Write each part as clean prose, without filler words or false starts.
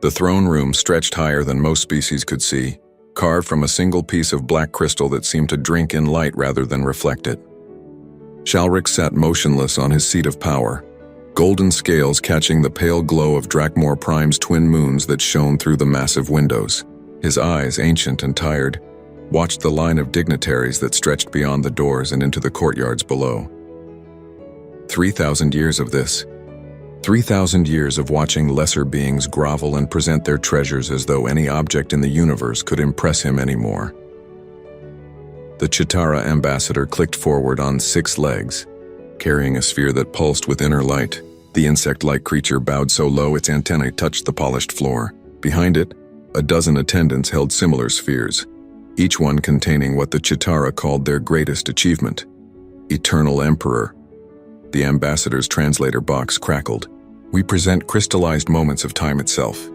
The throne room stretched higher than most species could see, carved from a single piece of black crystal that seemed to drink in light rather than reflect it. Shalrix sat motionless on his seat of power, golden scales catching the pale glow of Drakmor Prime's twin moons that shone through the massive windows. His eyes, ancient and tired, watched the line of dignitaries that stretched beyond the doors and into the courtyards below. 3,000 years of this. 3,000 years of watching lesser beings grovel and present their treasures as though any object in the universe could impress him anymore. The Chitara ambassador clicked forward on 6 legs, carrying a sphere that pulsed with inner light. The insect-like creature bowed so low its antennae touched the polished floor. Behind it, a dozen attendants held similar spheres, each one containing what the Chitara called their greatest achievement, Eternal Emperor. The ambassador's translator box crackled. We present crystallized moments of time itself.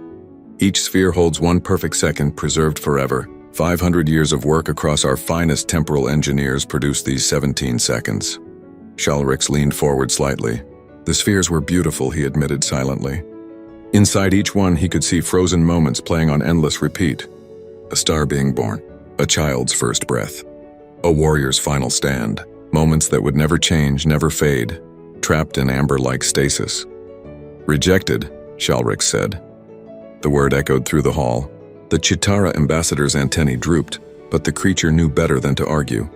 Each sphere holds one perfect second preserved forever. 500 years of work across our finest temporal engineers produced these 17 seconds. Shalrix leaned forward slightly. The spheres were beautiful, he admitted silently. Inside each one he could see frozen moments playing on endless repeat. A star being born, a child's first breath, a warrior's final stand, moments that would never change, never fade, trapped in amber-like stasis. Rejected, Shalrix said. The word echoed through the hall. The Chitara ambassador's antennae drooped, but the creature knew better than to argue.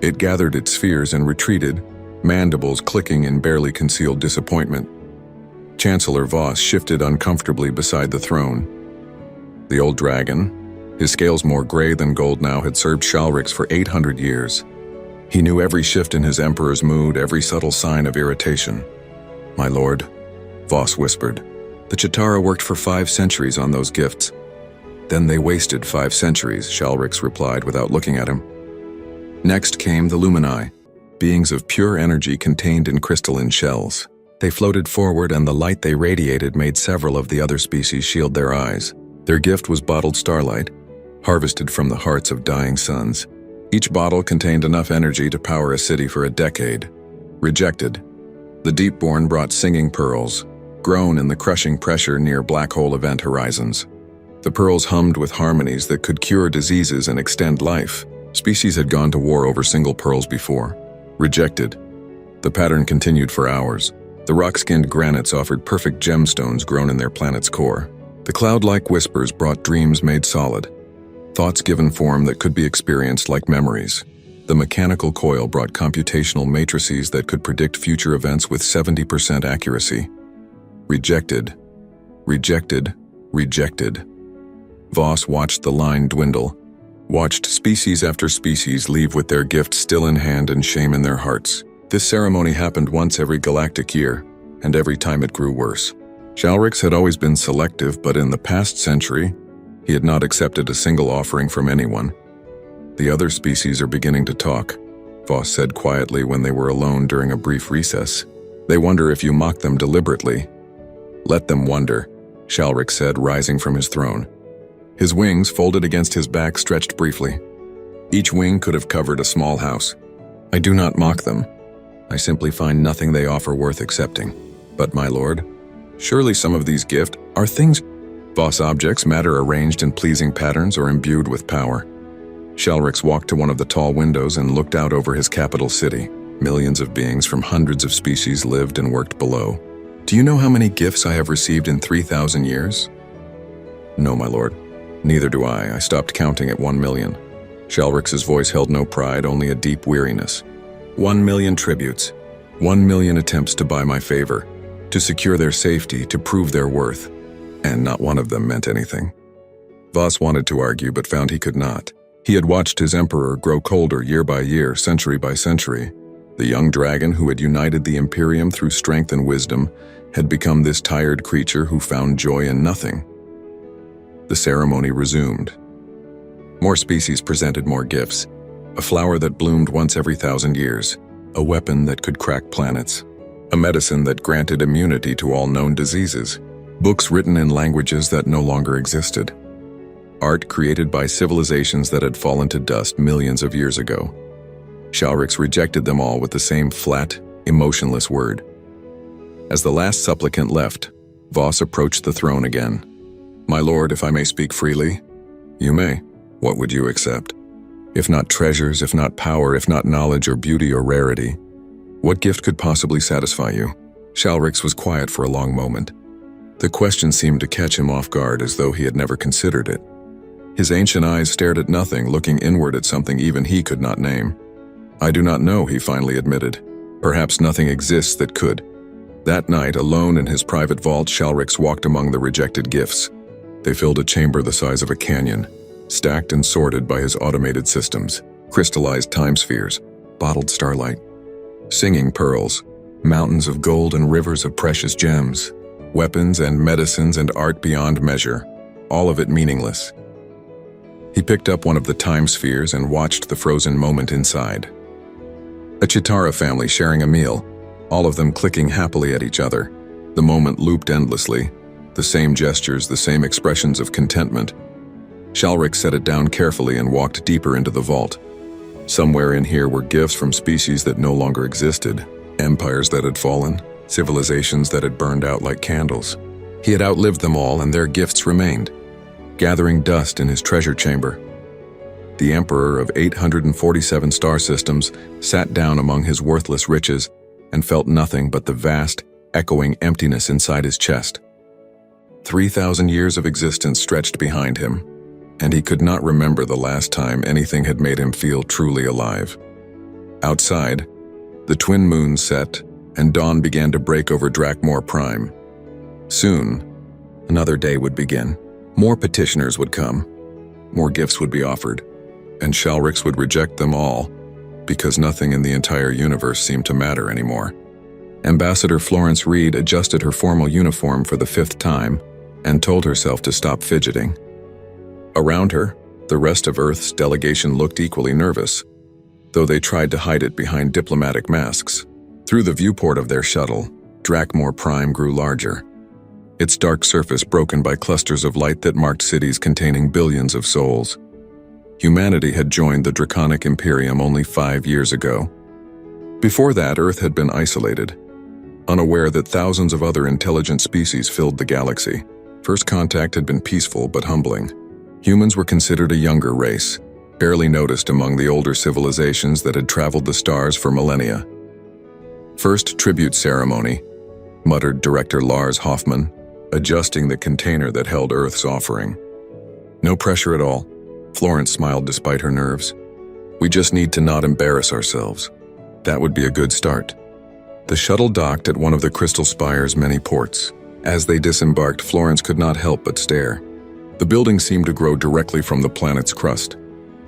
It gathered its spheres and retreated, mandibles clicking in barely concealed disappointment. Chancellor Voss shifted uncomfortably beside the throne. The old dragon, his scales more gray than gold now, had served Shalrix for 800 years. He knew every shift in his emperor's mood, every subtle sign of irritation. My lord, Voss whispered, the Chitara worked for 5 centuries on those gifts. Then they wasted 5 centuries, Shalrix replied without looking at him. Next came the Lumini, beings of pure energy contained in crystalline shells. They floated forward and the light they radiated made several of the other species shield their eyes. Their gift was bottled starlight, harvested from the hearts of dying suns. Each bottle contained enough energy to power a city for a decade. Rejected. The Deepborn brought singing pearls, grown in the crushing pressure near black hole event horizons. The pearls hummed with harmonies that could cure diseases and extend life. Species had gone to war over single pearls before. Rejected. The pattern continued for hours. The rock-skinned granites offered perfect gemstones grown in their planet's core. The cloud-like whispers brought dreams made solid, thoughts given form that could be experienced like memories. The mechanical coil brought computational matrices that could predict future events with 70% accuracy. Rejected. Rejected. Rejected. Voss watched the line dwindle, watched species after species leave with their gift still in hand and shame in their hearts. This ceremony happened once every galactic year, and every time it grew worse. Shalrix had always been selective, but in the past century, he had not accepted a single offering from anyone. The other species are beginning to talk, Voss said quietly when they were alone during a brief recess. They wonder if you mock them deliberately. Let them wonder, Shalrix said, rising from his throne. His wings, folded against his back, stretched briefly. Each wing could have covered a small house. I do not mock them. I simply find nothing they offer worth accepting. But, my lord, surely some of these gifts are things. Voss objects matter arranged in pleasing patterns or imbued with power. Shalrix walked to one of the tall windows and looked out over his capital city. Millions of beings from hundreds of species lived and worked below. Do you know how many gifts I have received in 3,000 years? No, my lord. Neither do I. I stopped counting at 1 million. Shalrix's voice held no pride, only a deep weariness. 1 million tributes. 1 million attempts to buy my favor, to secure their safety, to prove their worth. And not one of them meant anything. Voss wanted to argue, but found he could not. He had watched his emperor grow colder year by year, century by century. The young dragon who had united the Imperium through strength and wisdom had become this tired creature who found joy in nothing. The ceremony resumed. More species presented more gifts. A flower that bloomed once every 1,000 years. A weapon that could crack planets. A medicine that granted immunity to all known diseases. Books written in languages that no longer existed. Art created by civilizations that had fallen to dust millions of years ago. Shalrix rejected them all with the same flat, emotionless word. As the last supplicant left, Voss approached the throne again. "My lord, if I may speak freely." "You may. What would you accept? If not treasures, if not power, if not knowledge or beauty or rarity, what gift could possibly satisfy you?" Shalrix was quiet for a long moment. The question seemed to catch him off guard, as though he had never considered it. His ancient eyes stared at nothing, looking inward at something even he could not name. "I do not know," he finally admitted. "Perhaps nothing exists that could." That night, alone in his private vault, Shalrix walked among the rejected gifts. They filled a chamber the size of a canyon, stacked and sorted by his automated systems. Crystallized time spheres, bottled starlight, singing pearls, mountains of gold and rivers of precious gems, weapons and medicines and art beyond measure, all of it meaningless. He picked up one of the time spheres and watched the frozen moment inside. A Chitara family sharing a meal, all of them clicking happily at each other. The moment looped endlessly, the same gestures, the same expressions of contentment. Shalrix set it down carefully and walked deeper into the vault. Somewhere in here were gifts from species that no longer existed, empires that had fallen, civilizations that had burned out like candles. He had outlived them all, and their gifts remained, gathering dust in his treasure chamber. The emperor of 847 star systems sat down among his worthless riches and felt nothing but the vast, echoing emptiness inside his chest. 3,000 years of existence stretched behind him, and he could not remember the last time anything had made him feel truly alive. Outside, the twin moons set, and dawn began to break over Drakmor Prime. Soon, another day would begin. More petitioners would come, more gifts would be offered, and Shalrix would reject them all, because nothing in the entire universe seemed to matter anymore. Ambassador Florence Reed adjusted her formal uniform for the 5th time and told herself to stop fidgeting. Around her, the rest of Earth's delegation looked equally nervous, though they tried to hide it behind diplomatic masks. Through the viewport of their shuttle, Drakmor Prime grew larger, its dark surface broken by clusters of light that marked cities containing billions of souls. Humanity had joined the Draconic Imperium only 5 years ago. Before that, Earth had been isolated, unaware that thousands of other intelligent species filled the galaxy. First contact had been peaceful but humbling. Humans were considered a younger race, barely noticed among the older civilizations that had traveled the stars for millennia. "First tribute ceremony," muttered Director Lars Hoffman, adjusting the container that held Earth's offering. "No pressure at all." Florence smiled despite her nerves. "We just need to not embarrass ourselves. That would be a good start." The shuttle docked at one of the Crystal Spire's many ports. As they disembarked, Florence could not help but stare. The building seemed to grow directly from the planet's crust,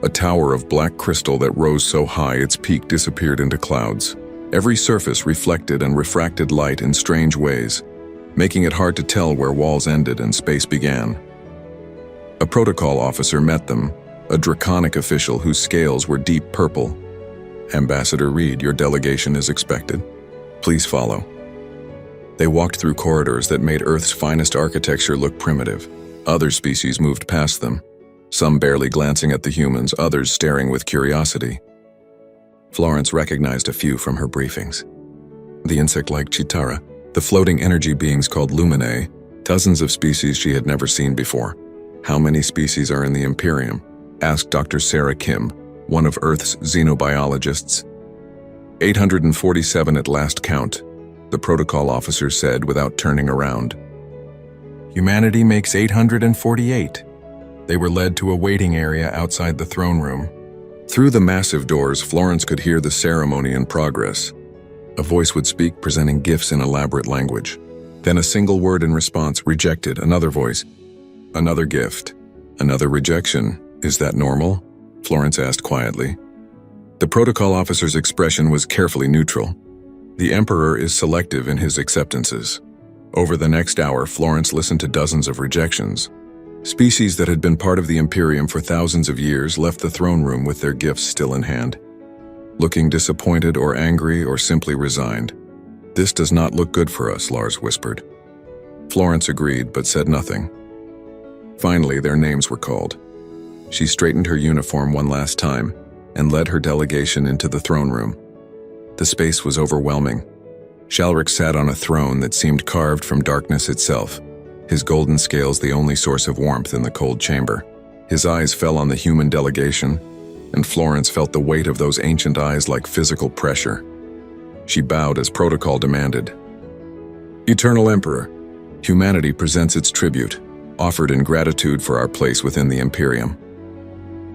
a tower of black crystal that rose so high its peak disappeared into clouds. Every surface reflected and refracted light in strange ways, making it hard to tell where walls ended and space began. A protocol officer met them, a draconic official whose scales were deep purple. "Ambassador Reed, your delegation is expected. Please follow." They walked through corridors that made Earth's finest architecture look primitive. Other species moved past them, some barely glancing at the humans, others staring with curiosity. Florence recognized a few from her briefings. The insect-like Chitara, the floating energy beings called Luminae, dozens of species she had never seen before. "How many species are in the Imperium?" asked Dr. Sarah Kim, one of Earth's xenobiologists. 847 at last count, the protocol officer said without turning around. "Humanity makes 848. They were led to a waiting area outside the throne room. Through the massive doors, Florence could hear the ceremony in progress. A voice would speak, presenting gifts in elaborate language. Then a single word in response, rejected. Another voice. Another gift. Another rejection. "Is that normal?" Florence asked quietly. The protocol officer's expression was carefully neutral. "The Emperor is selective in his acceptances." Over the next hour, Florence listened to dozens of rejections. Species that had been part of the Imperium for thousands of years left the throne room with their gifts still in hand, looking disappointed or angry or simply resigned. "This does not look good for us," Lars whispered. Florence agreed but said nothing. Finally, their names were called. She straightened her uniform one last time and led her delegation into the throne room. The space was overwhelming. Shalrix sat on a throne that seemed carved from darkness itself. his golden scales the only source of warmth in the cold chamber. His eyes fell on the human delegation, and Florence felt the weight of those ancient eyes like physical pressure. She bowed as protocol demanded. Eternal Emperor, humanity presents its tribute, offered in gratitude for our place within the Imperium.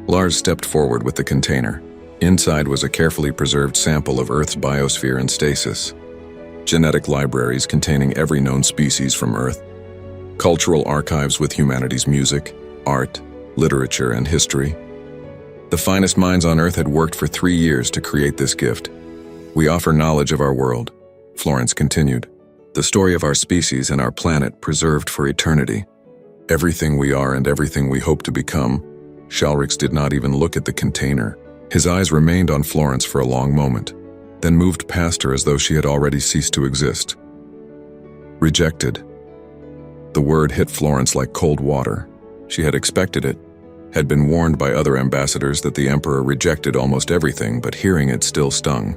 Lars stepped forward with the container. Inside was a carefully preserved sample of Earth's biosphere in stasis. Genetic libraries containing every known species from Earth. Cultural archives with humanity's music, art, literature, and history. The finest minds on Earth had worked for 3 years to create this gift. We offer knowledge of our world, Florence continued. The story of our species and our planet preserved for eternity. Everything we are and everything we hope to become. Shalrix did not even look at the container. His eyes remained on Florence for a long moment, then moved past her as though she had already ceased to exist. Rejected. The word hit Florence like cold water. She had expected it, had been warned by other ambassadors that the Emperor rejected almost everything, but hearing it still stung.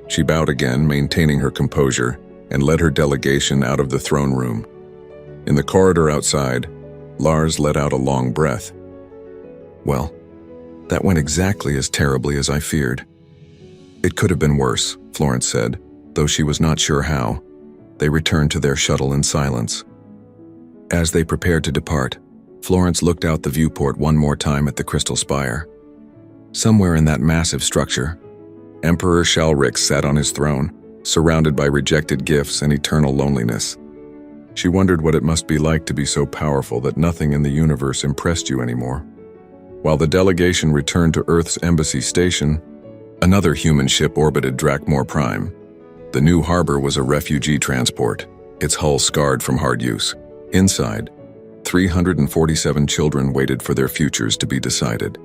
She bowed again, maintaining her composure, and led her delegation out of the throne room. In the corridor outside, Lars let out a long breath. Well, that went exactly as terribly as I feared. It could have been worse, Florence said, though she was not sure how. They returned to their shuttle in silence. As they prepared to depart, Florence looked out the viewport one more time at the crystal spire. Somewhere in that massive structure, Emperor Shalrix sat on his throne, surrounded by rejected gifts and eternal loneliness. She wondered what it must be like to be so powerful that nothing in the universe impressed you anymore. While the delegation returned to Earth's embassy station, another human ship orbited Drakmor Prime. The new harbor was a refugee transport, its hull scarred from hard use. Inside, 347 children waited for their futures to be decided.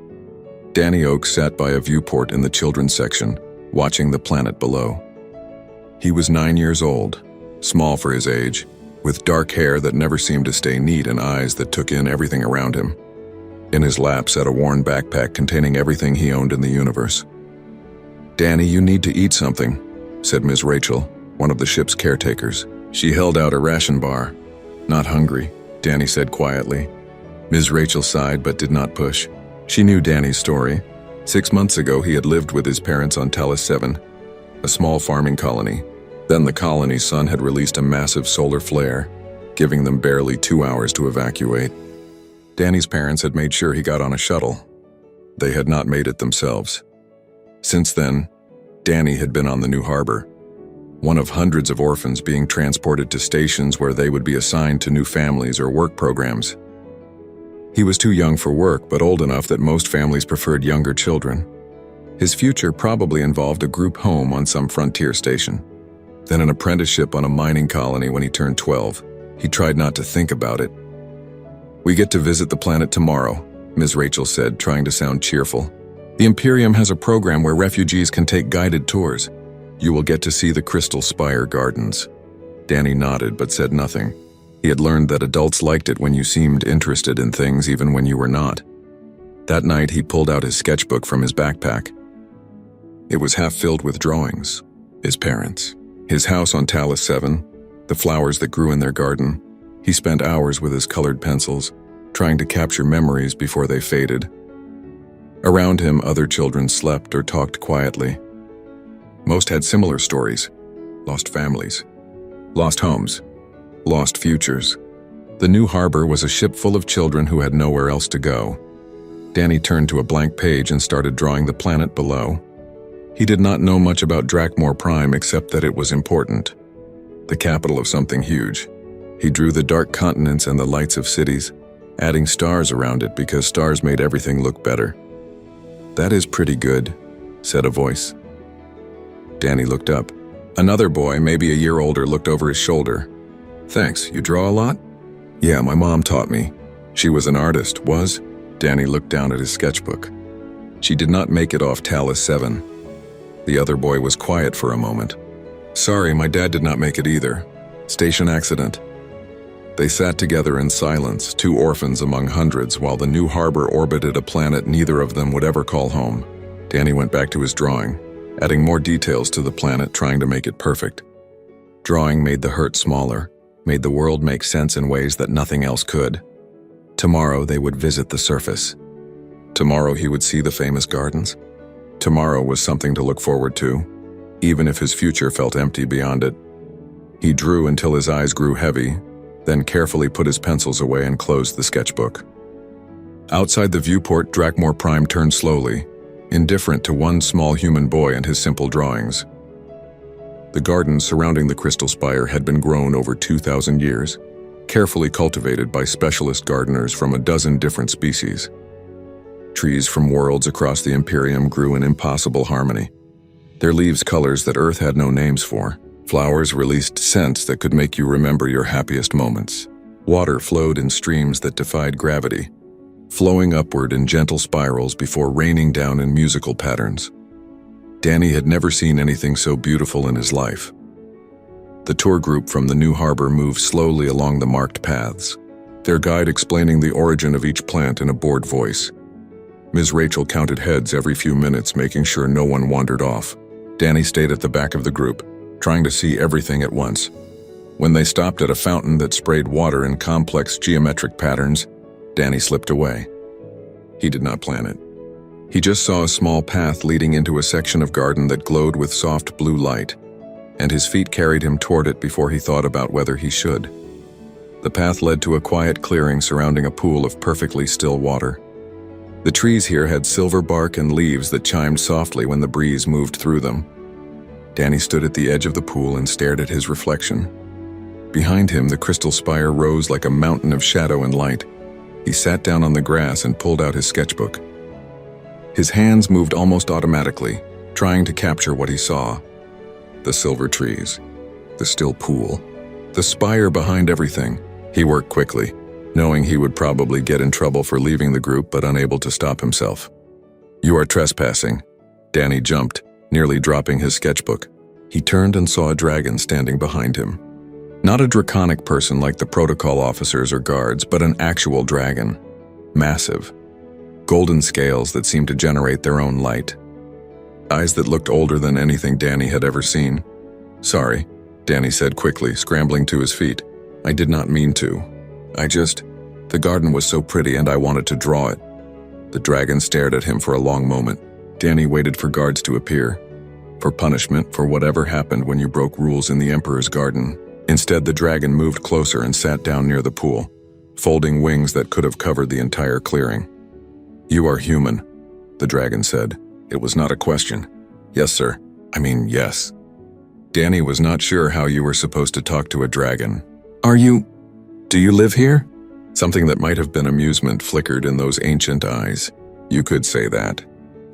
Danny Oakes sat by a viewport in the children's section, watching the planet below. He was 9 years old, small for his age, with dark hair that never seemed to stay neat and eyes that took in everything around him. In his lap sat a worn backpack containing everything he owned in the universe. "Danny, you need to eat something," said Ms. Rachel, one of the ship's caretakers. She held out a ration bar. "Not hungry," Danny said quietly. Ms. Rachel sighed but did not push. She knew Danny's story. 6 months ago, he had lived with his parents on Talos 7, a small farming colony. Then the colony's sun had released a massive solar flare, giving them barely 2 hours to evacuate. Danny's parents had made sure he got on a shuttle. They had not made it themselves. Since then, Danny had been on the new harbor, one of hundreds of orphans being transported to stations where they would be assigned to new families or work programs. He was too young for work, but old enough that most families preferred younger children. His future probably involved a group home on some frontier station, then an apprenticeship on a mining colony when he turned 12. He tried not to think about it. "We get to visit the planet tomorrow," Ms. Rachel said, trying to sound cheerful. "The Imperium has a program where refugees can take guided tours. You will get to see the Crystal Spire Gardens." Danny nodded but said nothing. He had learned that adults liked it when you seemed interested in things even when you were not. That night he pulled out his sketchbook from his backpack. It was half filled with drawings. His parents, his house on Talos 7, the flowers that grew in their garden. He spent hours with his colored pencils, trying to capture memories before they faded. Around him, other children slept or talked quietly. Most had similar stories: lost families, lost homes, lost futures. The new harbor was a ship full of children who had nowhere else to go. Danny turned to a blank page and started drawing the planet below. He did not know much about Drakmor Prime except that it was important, the capital of something huge. He drew the dark continents and the lights of cities, adding stars around it because stars made everything look better. "That is pretty good," said a voice. Danny looked up. Another boy, maybe a year older, looked over his shoulder. "Thanks, you draw a lot?" "Yeah, my mom taught me. She was an artist, was?" Danny looked down at his sketchbook. "She did not make it off Talos 7. The other boy was quiet for a moment. "Sorry, my dad did not make it either. Station accident." They sat together in silence, 2 orphans among hundreds, while the new harbor orbited a planet neither of them would ever call home. Danny went back to his drawing, adding more details to the planet, trying to make it perfect. Drawing made the hurt smaller, made the world make sense in ways that nothing else could. Tomorrow they would visit the surface. Tomorrow he would see the famous gardens. Tomorrow was something to look forward to, even if his future felt empty beyond it. He drew until his eyes grew heavy, then carefully put his pencils away and closed the sketchbook. Outside the viewport, Drakmor Prime turned slowly, indifferent to one small human boy and his simple drawings. The gardens surrounding the crystal spire had been grown over 2,000 years, carefully cultivated by specialist gardeners from a dozen different species. Trees from worlds across the Imperium grew in impossible harmony. Their leaves colors that Earth had no names for. Flowers released scents that could make you remember your happiest moments. Water flowed in streams that defied gravity, flowing upward in gentle spirals before raining down in musical patterns. Danny had never seen anything so beautiful in his life. The tour group from the new harbor moved slowly along the marked paths, their guide explaining the origin of each plant in a bored voice. Ms. Rachel counted heads every few minutes, making sure no one wandered off. Danny stayed at the back of the group, trying to see everything at once. When they stopped at a fountain that sprayed water in complex geometric patterns, Danny slipped away. He did not plan it. He just saw a small path leading into a section of garden that glowed with soft blue light, and his feet carried him toward it before he thought about whether he should. The path led to a quiet clearing surrounding a pool of perfectly still water. The trees here had silver bark and leaves that chimed softly when the breeze moved through them. Danny stood at the edge of the pool and stared at his reflection. Behind him, the crystal spire rose like a mountain of shadow and light. He sat down on the grass and pulled out his sketchbook. His hands moved almost automatically, trying to capture what he saw. The silver trees, the still pool, the spire behind everything. He worked quickly, knowing he would probably get in trouble for leaving the group but unable to stop himself. "You are trespassing." Danny jumped, nearly dropping his sketchbook. He turned and saw a dragon standing behind him. Not a draconic person like the protocol officers or guards, but an actual dragon. Massive. Golden scales that seemed to generate their own light. Eyes that looked older than anything Danny had ever seen. "Sorry," Danny said quickly, scrambling to his feet. "I did not mean to. The garden was so pretty and I wanted to draw it." The dragon stared at him for a long moment. Danny waited for guards to appear, for punishment for whatever happened when you broke rules in the Emperor's garden. Instead, the dragon moved closer and sat down near the pool, folding wings that could have covered the entire clearing. "You are human," the dragon said. It was not a question. "Yes, sir. Yes." Danny was not sure how you were supposed to talk to a dragon. Do you live here?" Something that might have been amusement flickered in those ancient eyes. "You could say that."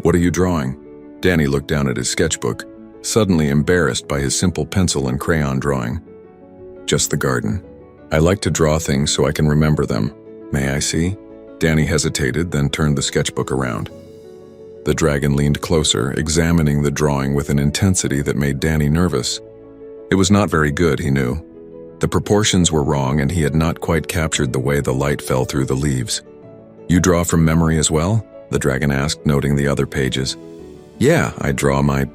"What are you drawing?" Danny looked down at his sketchbook, suddenly embarrassed by his simple pencil and crayon drawing. "Just the garden. I like to draw things so I can remember them. May I see?" Danny hesitated, then turned the sketchbook around. The dragon leaned closer, examining the drawing with an intensity that made Danny nervous. It was not very good, he knew. The proportions were wrong and he had not quite captured the way the light fell through the leaves. "You draw from memory as well?" the dragon asked, noting the other pages. "Yeah, I draw my..."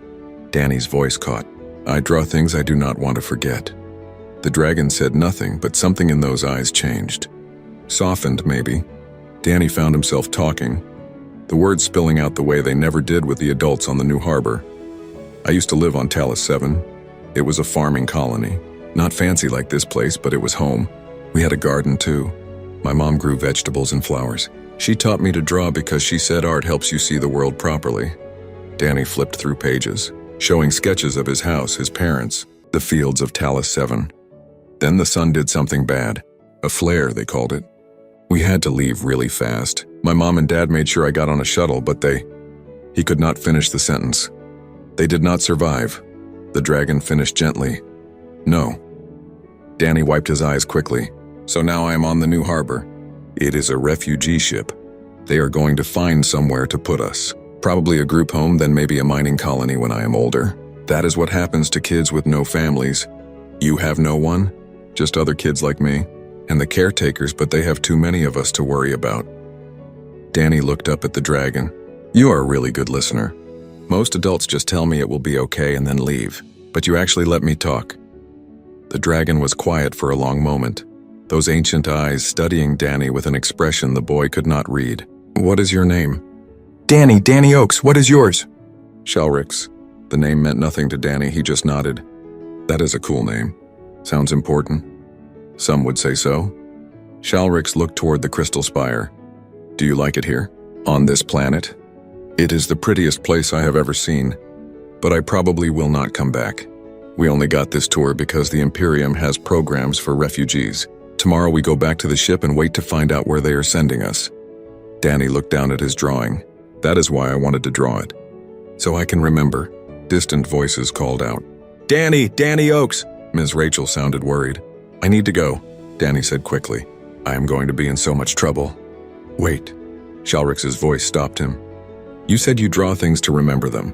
Danny's voice caught. "I draw things I do not want to forget." The dragon said nothing, but something in those eyes changed. Softened, maybe. Danny found himself talking, the words spilling out the way they never did with the adults on the new harbor. "I used to live on Talos 7. It was a farming colony. Not fancy like this place, but it was home. We had a garden too. My mom grew vegetables and flowers. She taught me to draw because she said art helps you see the world properly." Danny flipped through pages, showing sketches of his house, his parents, the fields of Talos 7. Then the sun did something bad. A flare, they called it. We had to leave really fast. My mom and dad made sure I got on a shuttle, but He could not finish the sentence. "They did not survive," the dragon finished gently. "No." Danny wiped his eyes quickly. "So now I am on the new harbor. It is a refugee ship. They are going to find somewhere to put us. Probably a group home, then maybe a mining colony when I am older. That is what happens to kids with no families. You have no one? Just other kids like me. And the caretakers, but they have too many of us to worry about." Danny looked up at the dragon. "You are a really good listener. Most adults just tell me it will be okay and then leave. But you actually let me talk." The dragon was quiet for a long moment, those ancient eyes studying Danny with an expression the boy could not read. "What is your name?" Danny Oaks, what is yours?" "Shalrix." The name meant nothing to Danny, he just nodded. "That is a cool name. Sounds important." "Some would say so." Shalrix looked toward the crystal spire. "Do you like it here? On this planet? It is the prettiest place I have ever seen, but I probably will not come back. We only got this tour because the Imperium has programs for refugees. Tomorrow we go back to the ship and wait to find out where they are sending us." Danny looked down at his drawing. "That is why I wanted to draw it. So I can remember." Distant voices called out. Danny Oaks!" Ms. Rachel sounded worried. "I need to go," Danny said quickly. "I am going to be in so much trouble." "Wait." Shalrix's voice stopped him. "You said you draw things to remember them.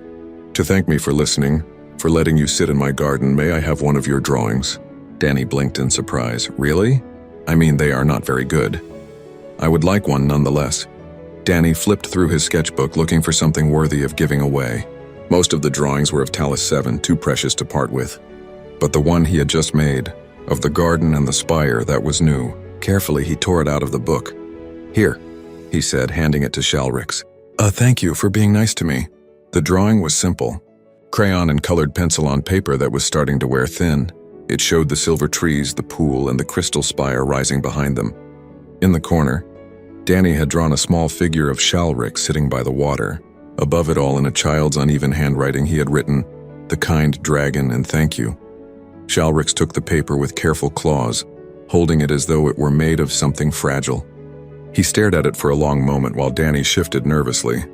To thank me for listening, for letting you sit in my garden, may I have one of your drawings?" Danny blinked in surprise. "Really? I mean, they are not very good." "I would like one nonetheless." Danny flipped through his sketchbook looking for something worthy of giving away. Most of the drawings were of Talus 7, too precious to part with. But the one he had just made, of the garden and the spire, that was new. Carefully, he tore it out of the book. "Here," he said, handing it to Shalrix. Thank you for being nice to me." The drawing was simple. Crayon and colored pencil on paper that was starting to wear thin. It showed the silver trees, the pool, and the crystal spire rising behind them. In the corner, Danny had drawn a small figure of Shalrix sitting by the water. Above it all, in a child's uneven handwriting, he had written, "The kind dragon and thank you." Shalrix took the paper with careful claws, holding it as though it were made of something fragile. He stared at it for a long moment while Danny shifted nervously.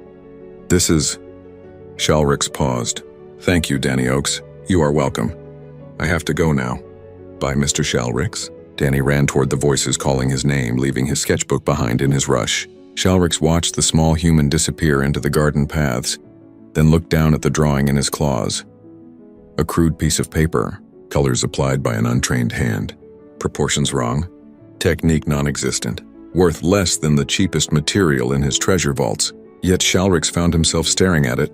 "This is..." Shalrix paused. "Thank you, Danny Oaks. You are welcome. I have to go now." "Bye, Mr. Shalrix." Danny ran toward the voices calling his name, leaving his sketchbook behind in his rush. Shalrix watched the small human disappear into the garden paths, then looked down at the drawing in his claws. A crude piece of paper, colors applied by an untrained hand. Proportions wrong. Technique non-existent. Worth less than the cheapest material in his treasure vaults. Yet Shalrix found himself staring at it,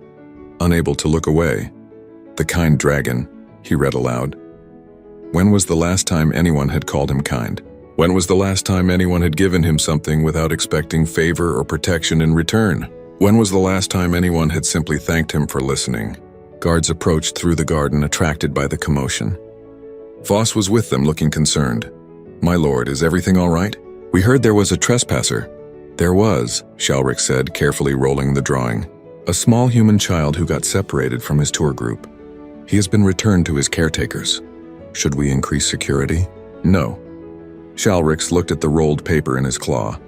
unable to look away. "The kind dragon," he read aloud. When was the last time anyone had called him kind? When was the last time anyone had given him something without expecting favor or protection in return? When was the last time anyone had simply thanked him for listening? Guards approached through the garden, attracted by the commotion. Voss was with them, looking concerned. "My lord, is everything all right? We heard there was a trespasser." "There was," Shalrix said, carefully rolling the drawing. "A small human child who got separated from his tour group. He has been returned to his caretakers. Should we increase security?" "No." Shalrix looked at the rolled paper in his claw.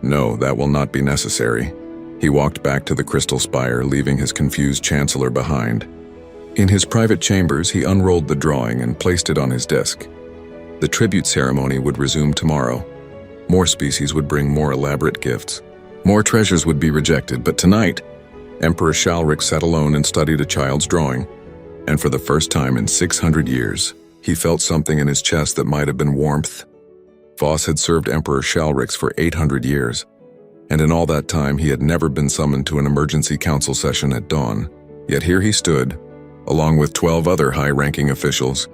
"No, that will not be necessary." He walked back to the crystal spire, leaving his confused chancellor behind. In his private chambers, he unrolled the drawing and placed it on his desk. The tribute ceremony would resume tomorrow. More species would bring more elaborate gifts. More treasures would be rejected, but tonight, Emperor Shalrix sat alone and studied a child's drawing. And for the first time in 600 years, he felt something in his chest that might have been warmth. Voss had served Emperor Shalrix for 800 years, and in all that time he had never been summoned to an emergency council session at dawn. Yet here he stood, along with 12 other high-ranking officials,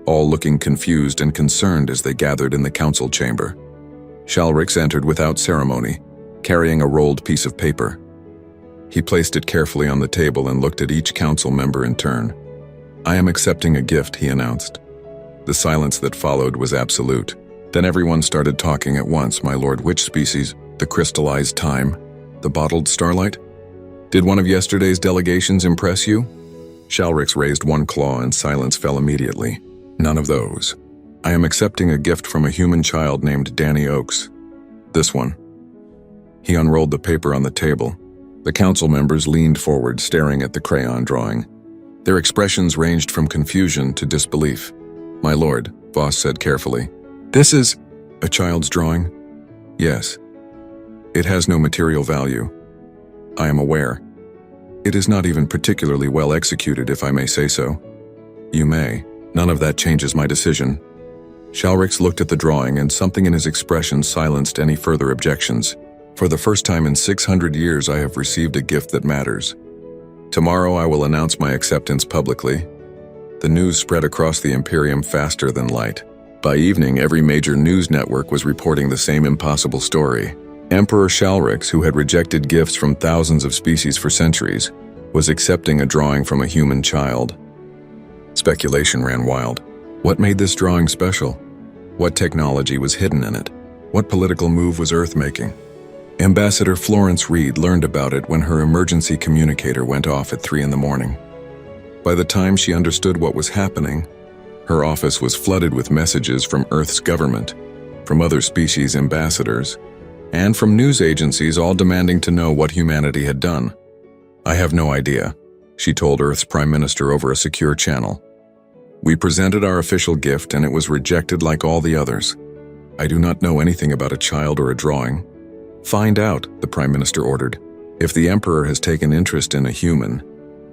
all looking confused and concerned as they gathered in the council chamber. Shalrix entered without ceremony, carrying a rolled piece of paper. He placed it carefully on the table and looked at each council member in turn. "I am accepting a gift," he announced. The silence that followed was absolute. Then everyone started talking at once. "My lord, which species? The crystallized time? The bottled starlight? Did one of yesterday's delegations impress you?" Shalrix raised one claw and silence fell immediately. "None of those. I am accepting a gift from a human child named Danny Oaks. This one." He unrolled the paper on the table. The council members leaned forward, staring at the crayon drawing. Their expressions ranged from confusion to disbelief. "My lord," Voss said carefully, "this is a child's drawing?" "Yes. It has no material value. I am aware. It is not even particularly well executed, if I may say so." "You may. None of that changes my decision." Shalrix looked at the drawing, and something in his expression silenced any further objections. "For the first time in 600 years, I have received a gift that matters. Tomorrow I will announce my acceptance publicly. The news spread across the Imperium faster than light. By evening, every major news network was reporting the same impossible story. Emperor Shalrix, who had rejected gifts from thousands of species for centuries, was accepting a drawing from a human child. Speculation ran wild. What made this drawing special? What technology was hidden in it? What political move was Earth making? Ambassador Florence Reed learned about it when her emergency communicator went off at 3 in the morning. By the time she understood what was happening, her office was flooded with messages from Earth's government, from other species' ambassadors, and from news agencies all demanding to know what humanity had done. "I have no idea," she told Earth's Prime Minister over a secure channel. "We presented our official gift and it was rejected like all the others. I do not know anything about a child or a drawing." "Find out," the Prime Minister ordered. "If the Emperor has taken interest in a human,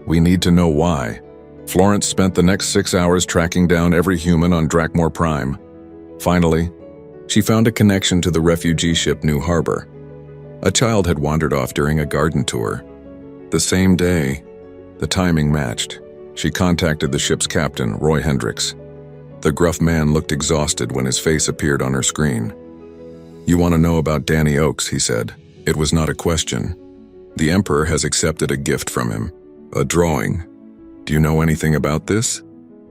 we need to know why." Florence spent the next 6 hours tracking down every human on Drakmor Prime. Finally, she found a connection to the refugee ship New Harbor. A child had wandered off during a garden tour. The same day, the timing matched. She contacted the ship's captain, Roy Hendricks. The gruff man looked exhausted when his face appeared on her screen. "You want to know about Danny Oakes," he said. It was not a question. "The Emperor has accepted a gift from him. A drawing. Do you know anything about this?"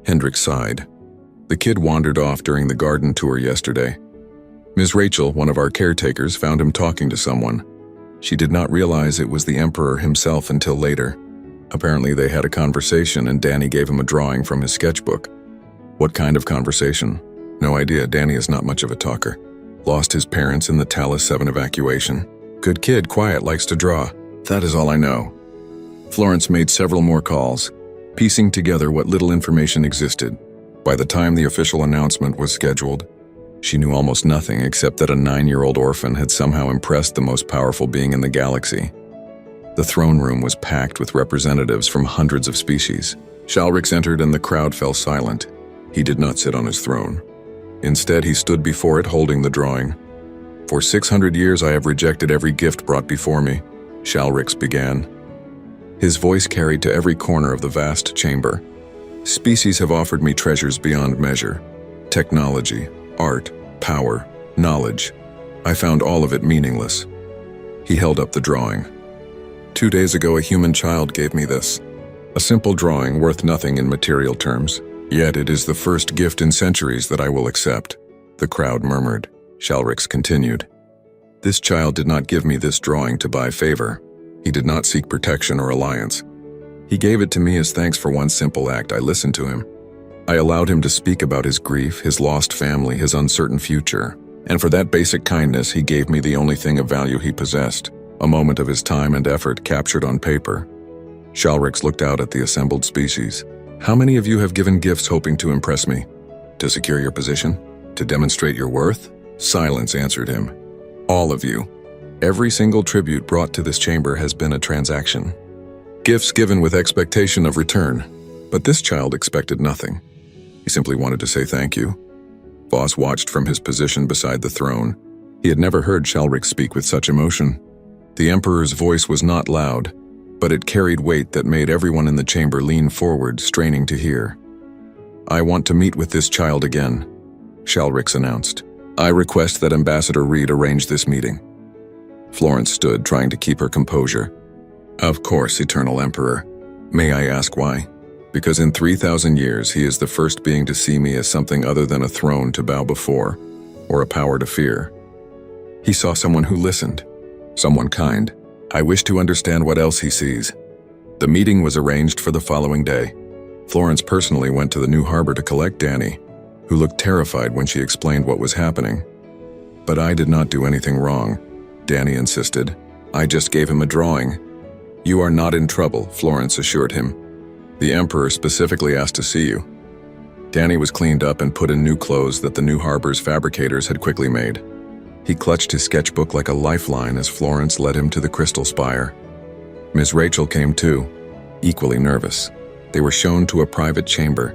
Hendricks sighed. "The kid wandered off during the garden tour yesterday. Ms. Rachel, one of our caretakers, found him talking to someone. She did not realize it was the Emperor himself until later. Apparently they had a conversation and Danny gave him a drawing from his sketchbook." "What kind of conversation?" "No idea. Danny is not much of a talker. Lost his parents in the Talos 7 evacuation. Good kid, quiet, likes to draw. That is all I know." Florence made several more calls, piecing together what little information existed. By the time the official announcement was scheduled, she knew almost nothing except that a 9-year-old orphan had somehow impressed the most powerful being in the galaxy. The throne room was packed with representatives from hundreds of species. Shalrix entered and the crowd fell silent. He did not sit on his throne. Instead, he stood before it holding the drawing. "For 600 years I have rejected every gift brought before me," Shalrix began. His voice carried to every corner of the vast chamber. "Species have offered me treasures beyond measure. Technology, art, power, knowledge. I found all of it meaningless." He held up the drawing. "2 days ago, a human child gave me this. A simple drawing worth nothing in material terms. Yet it is the first gift in centuries that I will accept." The crowd murmured. Shalrix continued. "This child did not give me this drawing to buy favor. He did not seek protection or alliance. He gave it to me as thanks for one simple act. I listened to him. I allowed him to speak about his grief, his lost family, his uncertain future. And for that basic kindness, he gave me the only thing of value he possessed, a moment of his time and effort captured on paper." Shalrix looked out at the assembled species. "How many of you have given gifts hoping to impress me? To secure your position? To demonstrate your worth?" Silence answered him. "All of you. Every single tribute brought to this chamber has been a transaction. Gifts given with expectation of return. But this child expected nothing. He simply wanted to say thank you." Voss watched from his position beside the throne. He had never heard Shalrix speak with such emotion. The Emperor's voice was not loud, but it carried weight that made everyone in the chamber lean forward, straining to hear. "I want to meet with this child again," Shalrix announced. "I request that Ambassador Reed arrange this meeting." Florence stood, trying to keep her composure. "Of course, Eternal Emperor. May I ask why?" "Because in 3,000 years he is the first being to see me as something other than a throne to bow before, or a power to fear. He saw someone who listened, someone kind. I wish to understand what else he sees." The meeting was arranged for the following day. Florence personally went to the New Harbor to collect Danny, who looked terrified when she explained what was happening. "But I did not do anything wrong," Danny insisted. "I just gave him a drawing." "You are not in trouble," Florence assured him. "The Emperor specifically asked to see you." Danny was cleaned up and put in new clothes that the New Harbor's fabricators had quickly made. He clutched his sketchbook like a lifeline as Florence led him to the crystal spire. Ms. Rachel came too, equally nervous. They were shown to a private chamber,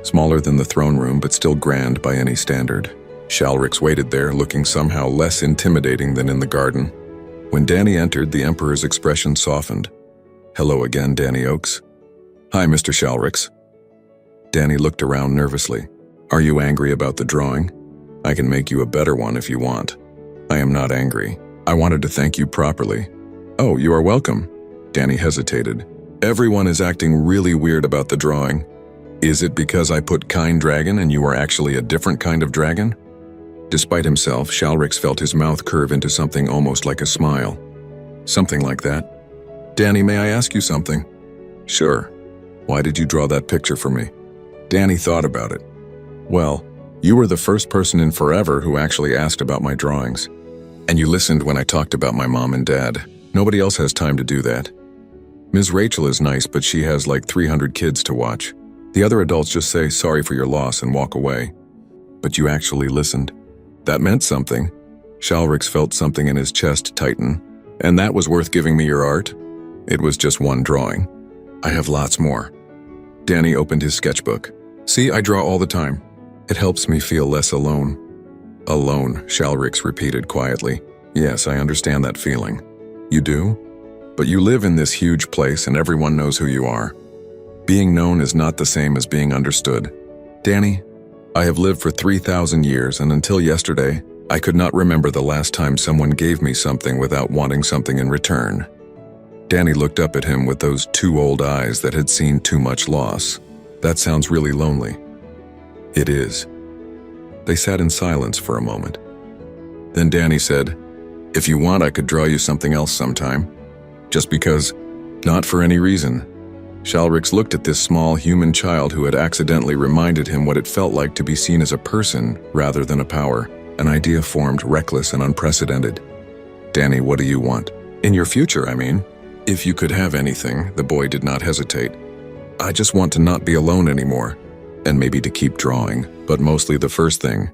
smaller than the throne room but still grand by any standard. Shalrix waited there, looking somehow less intimidating than in the garden. When Danny entered, the Emperor's expression softened. "Hello again, Danny Oakes." "Hi, Mr. Shalrix." Danny looked around nervously. Are you angry about the drawing? I can make you a better one if you want. I am not angry. I wanted to thank you properly. Oh, you are welcome. Danny hesitated. Everyone is acting really weird about the drawing. Is it because I put kind dragon and you are actually a different kind of dragon? Despite himself, Shalrix felt his mouth curve into something almost like a smile. Something like that. Danny, may I ask you something? Sure. Why did you draw that picture for me? Danny thought about it. Well, you were the first person in forever who actually asked about my drawings. And you listened when I talked about my mom and dad. Nobody else has time to do that. Ms. Rachel is nice, but she has like 300 kids to watch. The other adults just say sorry for your loss and walk away. But you actually listened. That meant something. Shalrix felt something in his chest tighten. And that was worth giving me your art? It was just one drawing. I have lots more. Danny opened his sketchbook. See, I draw all the time. It helps me feel less alone. Alone, Shalrix repeated quietly. Yes, I understand that feeling. You do? But you live in this huge place and everyone knows who you are. Being known is not the same as being understood. Danny, I have lived for 3,000 years and until yesterday, I could not remember the last time someone gave me something without wanting something in return. Danny looked up at him with those two old eyes that had seen too much loss. That sounds really lonely. It is. They sat in silence for a moment. Then Danny said, if you want, I could draw you something else sometime. Just because, not for any reason. Shalrix looked at this small human child who had accidentally reminded him what it felt like to be seen as a person rather than a power, an idea formed reckless and unprecedented. Danny, what do you want? In your future, I mean. If you could have anything, the boy did not hesitate. I just want to not be alone anymore. And maybe to keep drawing, but mostly the first thing.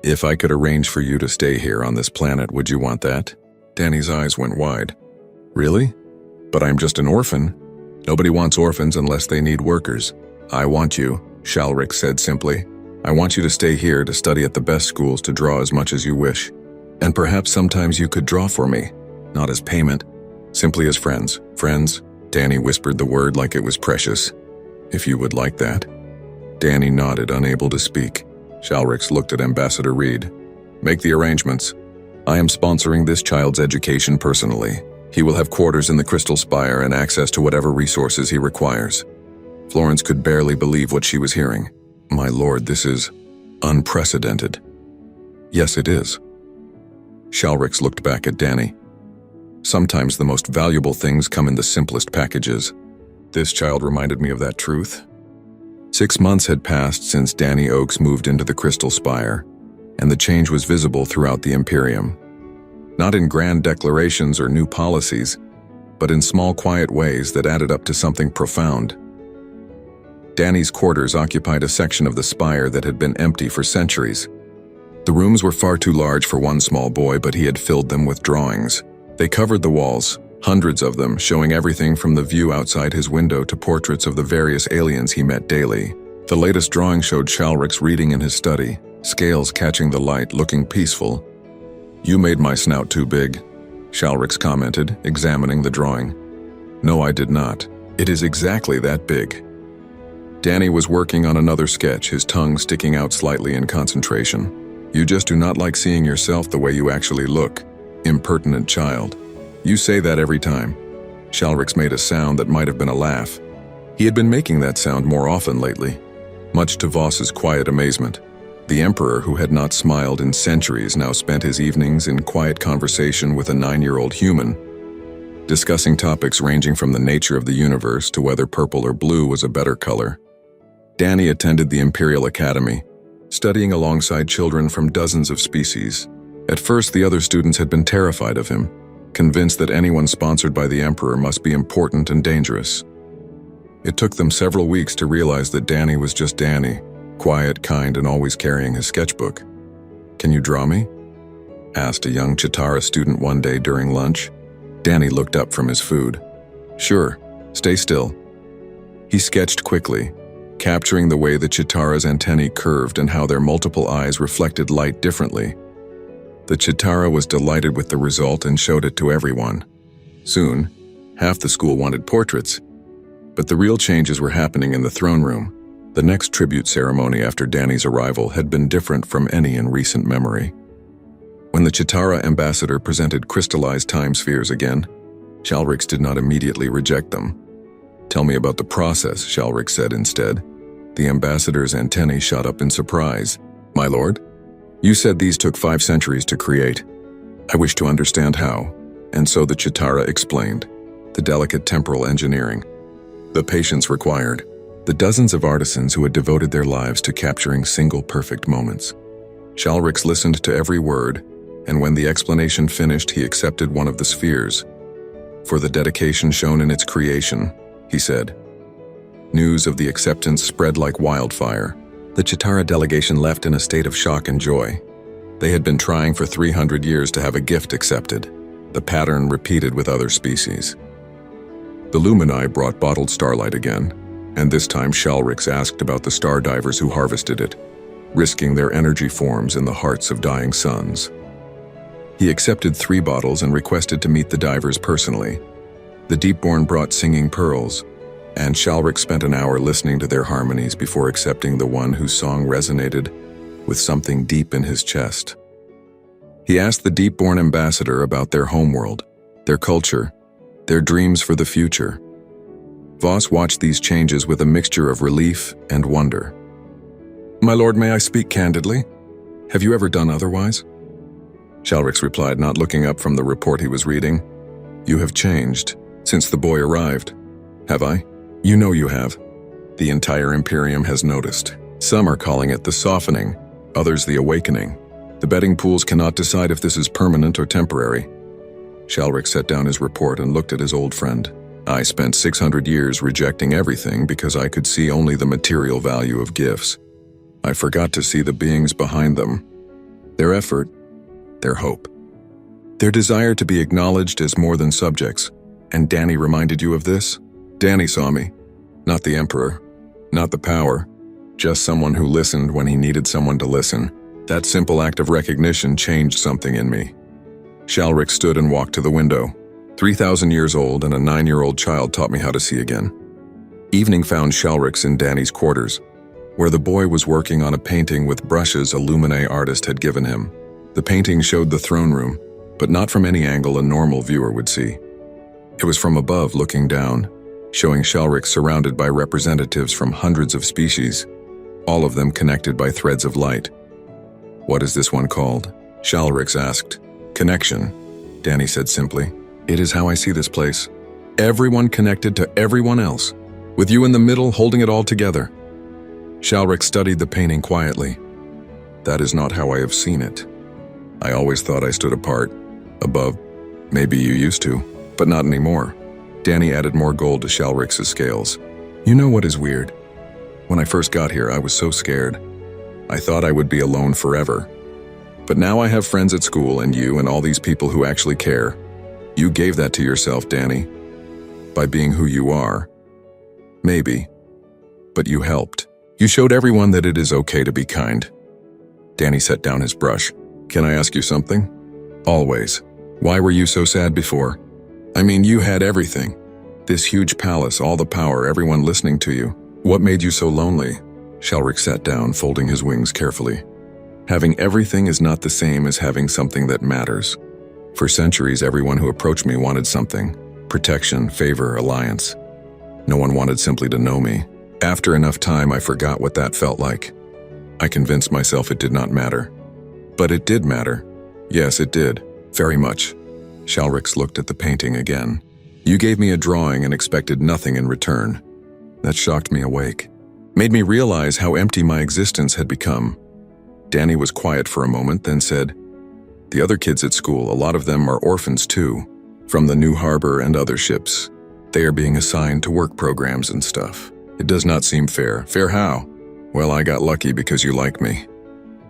If I could arrange for you to stay here on this planet, would you want that? Danny's eyes went wide. Really? But I'm just an orphan. Nobody wants orphans unless they need workers. I want you, Shalrix said simply. I want you to stay here to study at the best schools to draw as much as you wish. And perhaps sometimes you could draw for me, not as payment, simply as friends. Friends? Danny whispered the word like it was precious. If you would like that. Danny nodded, unable to speak. Shalrix looked at Ambassador Reed. Make the arrangements. I am sponsoring this child's education personally. He will have quarters in the Crystal Spire and access to whatever resources he requires. Florence could barely believe what she was hearing. My lord, this is unprecedented. Yes, it is. Shalrix looked back at Danny. Sometimes the most valuable things come in the simplest packages. This child reminded me of that truth. 6 months had passed since Danny Oakes moved into the Crystal Spire, and the change was visible throughout the Imperium. Not in grand declarations or new policies, but in small, quiet ways that added up to something profound. Danny's quarters occupied a section of the spire that had been empty for centuries. The rooms were far too large for one small boy, but he had filled them with drawings. They covered the walls, hundreds of them, showing everything from the view outside his window to portraits of the various aliens he met daily. The latest drawing showed Shalrix reading in his study, scales catching the light, looking peaceful. You made my snout too big, Shalrix commented, examining the drawing. No, I did not. It is exactly that big. Danny was working on another sketch, his tongue sticking out slightly in concentration. You just do not like seeing yourself the way you actually look. Impertinent child. You say that every time. Shalrix made a sound that might have been a laugh. He had been making that sound more often lately, much to Voss's quiet amazement. The Emperor, who had not smiled in centuries, now spent his evenings in quiet conversation with a 9-year-old human, discussing topics ranging from the nature of the universe to whether purple or blue was a better color. Danny attended the Imperial Academy, studying alongside children from dozens of species. At first, the other students had been terrified of him, convinced that anyone sponsored by the Emperor must be important and dangerous. It took them several weeks to realize that Danny was just Danny, quiet, kind, and always carrying his sketchbook. Can you draw me? Asked a young Chitara student one day during lunch. Danny looked up from his food. Sure, stay still. He sketched quickly, capturing the way the Chitara's antennae curved and how their multiple eyes reflected light differently. The Chitara was delighted with the result and showed it to everyone. Soon, half the school wanted portraits, but the real changes were happening in the throne room. The next tribute ceremony after Danny's arrival had been different from any in recent memory. When the Chitara ambassador presented crystallized time spheres again, Shalrix did not immediately reject them. "Tell me about the process," Shalrix said instead. The ambassador's antennae shot up in surprise. "My lord? You said these took 5 centuries to create. I wish to understand how." And so the Chitara explained. The delicate temporal engineering. The patience required. The dozens of artisans who had devoted their lives to capturing single perfect moments. Shalrix listened to every word, and when the explanation finished, he accepted one of the spheres. "For the dedication shown in its creation," he said. News of the acceptance spread like wildfire. The Chitara delegation left in a state of shock and joy. They had been trying for 300 years to have a gift accepted, the pattern repeated with other species. The Lumini brought bottled starlight again, and this time Shalrix asked about the star divers who harvested it, risking their energy forms in the hearts of dying suns. He accepted 3 bottles and requested to meet the divers personally. The Deepborn brought singing pearls, and Shalrix spent an hour listening to their harmonies before accepting the one whose song resonated with something deep in his chest. He asked the Deepborn ambassador about their homeworld, their culture, their dreams for the future. Voss watched these changes with a mixture of relief and wonder. "My lord, may I speak candidly? Have you ever done otherwise?" Shalrix replied, not looking up from the report he was reading. "You have changed since the boy arrived." "Have I?" "You know you have. The entire Imperium has noticed. Some are calling it the softening, others the awakening. The betting pools cannot decide if this is permanent or temporary." Shalrix set down his report and looked at his old friend. "I spent 600 years rejecting everything because I could see only the material value of gifts. I forgot to see the beings behind them, their effort, their hope, their desire to be acknowledged as more than subjects. And Danny reminded you of this?" "Danny saw me. Not the Emperor, not the power, just someone who listened when he needed someone to listen. That simple act of recognition changed something in me." Shalrix stood and walked to the window. 3,000 years old and a 9-year-old child taught me how to see again. Evening found Shalrix in Danny's quarters, where the boy was working on a painting with brushes a Lumine artist had given him. The painting showed the throne room, but not from any angle a normal viewer would see. It was from above looking down, showing Shalrix surrounded by representatives from hundreds of species, all of them connected by threads of light. "What is this one called?" Shalrix asked. "Connection," Danny said simply. "It is how I see this place. Everyone connected to everyone else, with you in the middle holding it all together." Shalrix studied the painting quietly. "That is not how I have seen it. I always thought I stood apart, above. Maybe you used to, but not anymore." Danny added more gold to Shalrix's scales. "You know what is weird? When I first got here, I was so scared. I thought I would be alone forever. But now I have friends at school and you and all these people who actually care. You gave that to yourself, Danny, by being who you are. Maybe, but you helped. You showed everyone that it is okay to be kind." Danny set down his brush. "Can I ask you something?" "Always. Why were you so sad before? I mean, you had everything. This huge palace, all the power, everyone listening to you. What made you so lonely?" Shalrix sat down, folding his wings carefully. "Having everything is not the same as having something that matters. For centuries, everyone who approached me wanted something. Protection, favor, alliance. No one wanted simply to know me. After enough time, I forgot what that felt like. I convinced myself it did not matter. But it did matter. Yes, it did. Very much." Shalrix looked at the painting again. "You gave me a drawing and expected nothing in return. That shocked me awake. Made me realize how empty my existence had become." Danny was quiet for a moment, then said, "The other kids at school, a lot of them are orphans too, from the New Harbor and other ships. They are being assigned to work programs and stuff. It does not seem fair." "Fair how?" "Well, I got lucky because you like me.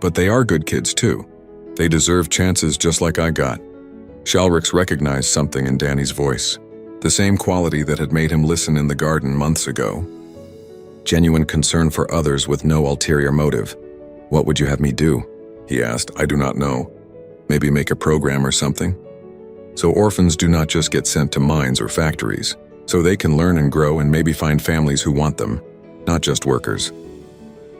But they are good kids too. They deserve chances just like I got." Shalrix recognized something in Danny's voice, the same quality that had made him listen in the garden months ago. Genuine concern for others with no ulterior motive. "What would you have me do?" he asked. "I do not know. Maybe make a program or something? So orphans do not just get sent to mines or factories, so they can learn and grow and maybe find families who want them, not just workers."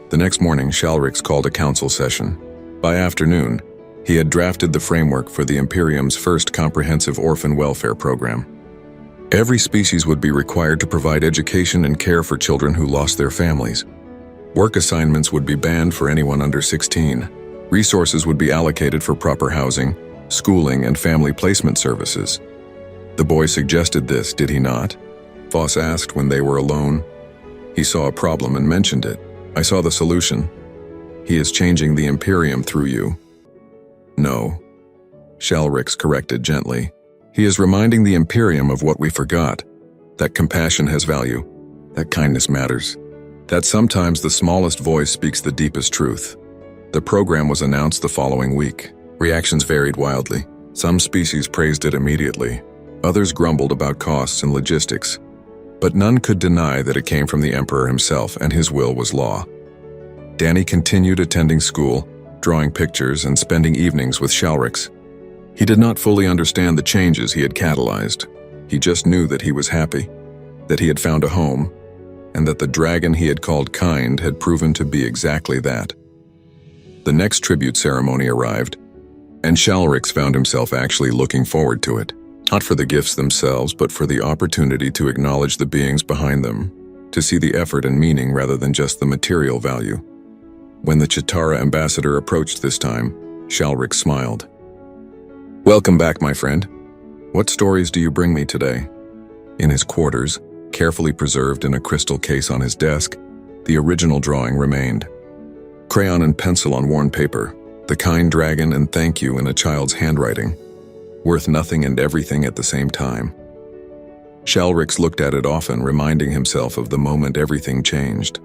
The next morning, Shalrix called a council session. By afternoon, he had drafted the framework for the Imperium's first comprehensive orphan welfare program. Every species would be required to provide education and care for children who lost their families. Work assignments would be banned for anyone under 16. Resources would be allocated for proper housing, schooling, and family placement services. The boy suggested this, did he not? Voss asked when they were alone. He saw a problem and mentioned it. I saw the solution. He is changing the Imperium through you. No, Shalrix corrected gently. He is reminding the Imperium of what we forgot, that compassion has value, that kindness matters, that sometimes the smallest voice speaks the deepest truth. The program was announced the following week. Reactions varied wildly. Some species praised it immediately. Others grumbled about costs and logistics. But none could deny that it came from the Emperor himself, and his will was law. Danny continued attending school, drawing pictures, and spending evenings with Shalrix. He did not fully understand the changes he had catalyzed. He just knew that he was happy, that he had found a home, and that the dragon he had called kind had proven to be exactly that. The next tribute ceremony arrived, and Shalrix found himself actually looking forward to it. Not for the gifts themselves, but for the opportunity to acknowledge the beings behind them, to see the effort and meaning rather than just the material value. When the Chitara ambassador approached this time, Shalrix smiled. Welcome back, my friend. What stories do you bring me today? In his quarters, carefully preserved in a crystal case on his desk, the original drawing remained. Crayon and pencil on worn paper, the kind dragon and thank you in a child's handwriting. Worth nothing and everything at the same time. Shalrix looked at it often, reminding himself of the moment everything changed.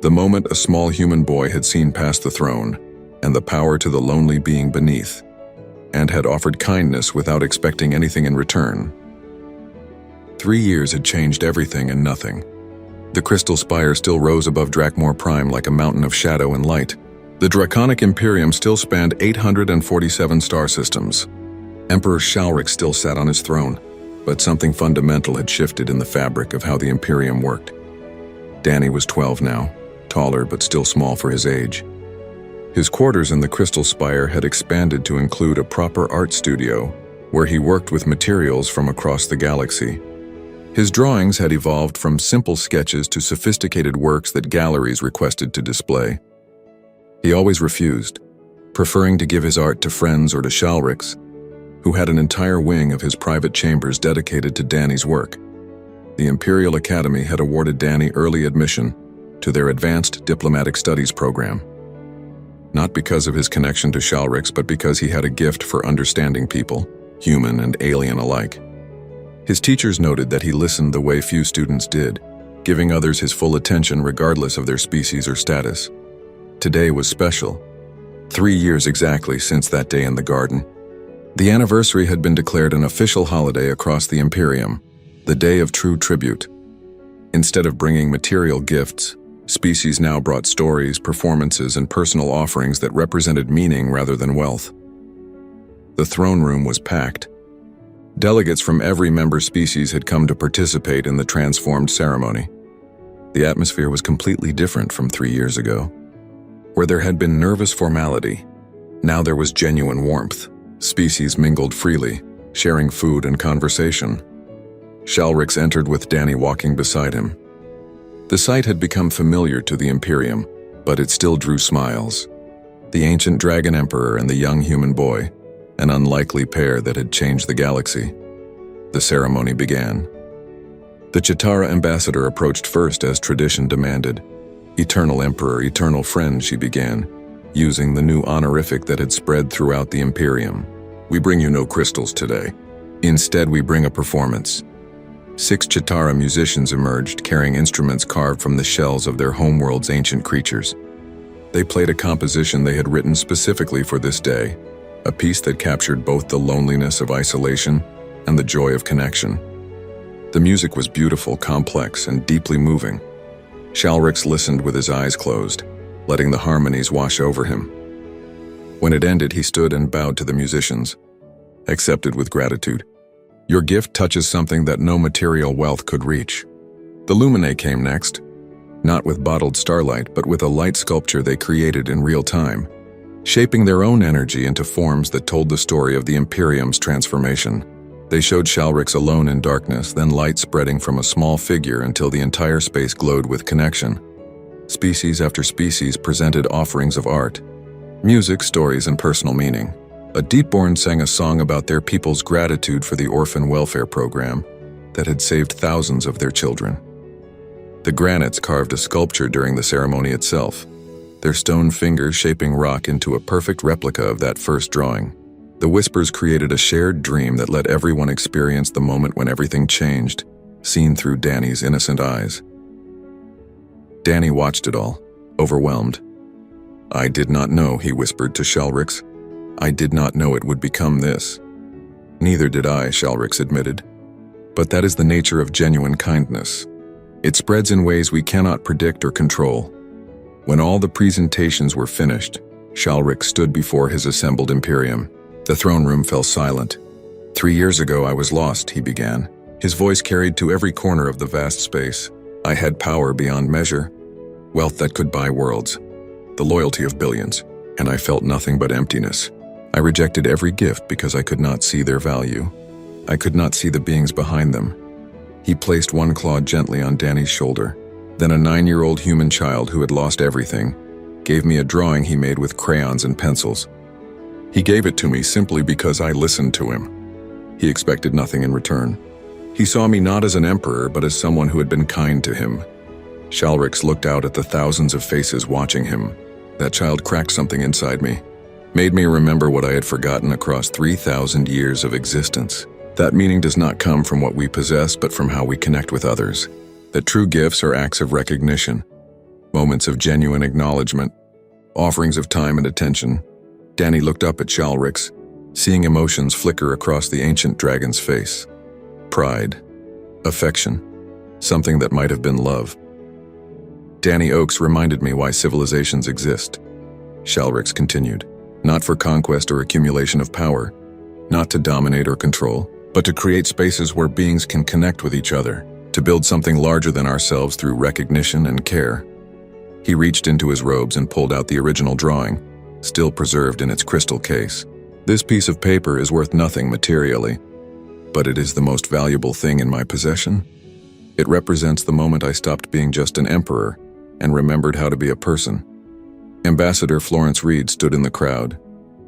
The moment a small human boy had seen past the throne, and the power to the lonely being beneath, and had offered kindness without expecting anything in return. 3 years had changed everything and nothing. The crystal spire still rose above Drakmor Prime like a mountain of shadow and light. The Draconic Imperium still spanned 847 star systems. Emperor Shalrix still sat on his throne, but something fundamental had shifted in the fabric of how the Imperium worked. Danny was 12 now, taller but still small for his age. His quarters in the Crystal Spire had expanded to include a proper art studio, where he worked with materials from across the galaxy. His drawings had evolved from simple sketches to sophisticated works that galleries requested to display. He always refused, preferring to give his art to friends or to Shalrix, who had an entire wing of his private chambers dedicated to Danny's work. The Imperial Academy had awarded Danny early admission to their Advanced Diplomatic Studies program. Not because of his connection to Shalrix, but because he had a gift for understanding people, human and alien alike. His teachers noted that he listened the way few students did, giving others his full attention regardless of their species or status. Today was special. 3 years exactly since that day in the garden. The anniversary had been declared an official holiday across the Imperium, the day of true tribute. Instead of bringing material gifts, species now brought stories, performances, and personal offerings that represented meaning rather than wealth. The throne room was packed. Delegates from every member species had come to participate in the transformed ceremony. The atmosphere was completely different from 3 years ago. Where there had been nervous formality, now there was genuine warmth. Species mingled freely, sharing food and conversation. Shalrix entered with Danny walking beside him. The sight had become familiar to the Imperium, but it still drew smiles. The ancient dragon emperor and the young human boy, an unlikely pair that had changed the galaxy. The ceremony began. The Chitara ambassador approached first as tradition demanded. Eternal Emperor, eternal friend, she began, using the new honorific that had spread throughout the Imperium. We bring you no crystals today. Instead, we bring a performance. 6 Chitara musicians emerged, carrying instruments carved from the shells of their homeworld's ancient creatures. They played a composition they had written specifically for this day, a piece that captured both the loneliness of isolation and the joy of connection. The music was beautiful, complex, and deeply moving. Shalrix listened with his eyes closed, letting the harmonies wash over him. When it ended, he stood and bowed to the musicians, accepted with gratitude. Your gift touches something that no material wealth could reach. The Lumine came next. not with bottled starlight, but with a light sculpture they created in real time, shaping their own energy into forms that told the story of the Imperium's transformation. They showed Shalrix alone in darkness, then light spreading from a small figure until the entire space glowed with connection. Species after species presented offerings of art, music, stories, and personal meaning. A Deepborn sang a song about their people's gratitude for the orphan welfare program that had saved thousands of their children. The granites carved a sculpture during the ceremony itself, their stone fingers shaping rock into a perfect replica of that first drawing. The whispers created a shared dream that let everyone experience the moment when everything changed, seen through Danny's innocent eyes. Danny watched it all, overwhelmed. "I did not know," he whispered to Shalrix. "I did not know it would become this." "Neither did I," Shalrix admitted. "But that is the nature of genuine kindness. It spreads in ways we cannot predict or control." When all the presentations were finished, Shalrix stood before his assembled Imperium. The throne room fell silent. "3 years ago I was lost," he began. His voice carried to every corner of the vast space. "I had power beyond measure, wealth that could buy worlds, the loyalty of billions, and I felt nothing but emptiness. I rejected every gift because I could not see their value. I could not see the beings behind them." He placed one claw gently on Danny's shoulder. Then a 9-year-old human child who had lost everything gave me a drawing he made with crayons and pencils. He gave it to me simply because I listened to him. He expected nothing in return. He saw me not as an emperor, but as someone who had been kind to him. Shalrix looked out at the thousands of faces watching him. That child cracked something inside me, made me remember what I had forgotten across 3,000 years of existence. That meaning does not come from what we possess, but from how we connect with others. That true gifts are acts of recognition, moments of genuine acknowledgement, offerings of time and attention. Danny looked up at Shalrix, seeing emotions flicker across the ancient dragon's face. Pride, affection, something that might have been love. "Danny Oakes reminded me why civilizations exist," Shalrix continued. "Not for conquest or accumulation of power, not to dominate or control, but to create spaces where beings can connect with each other, to build something larger than ourselves through recognition and care." He reached into his robes and pulled out the original drawing, still preserved in its crystal case. "This piece of paper is worth nothing materially, but it is the most valuable thing in my possession. It represents the moment I stopped being just an emperor and remembered how to be a person." Ambassador Florence Reed stood in the crowd,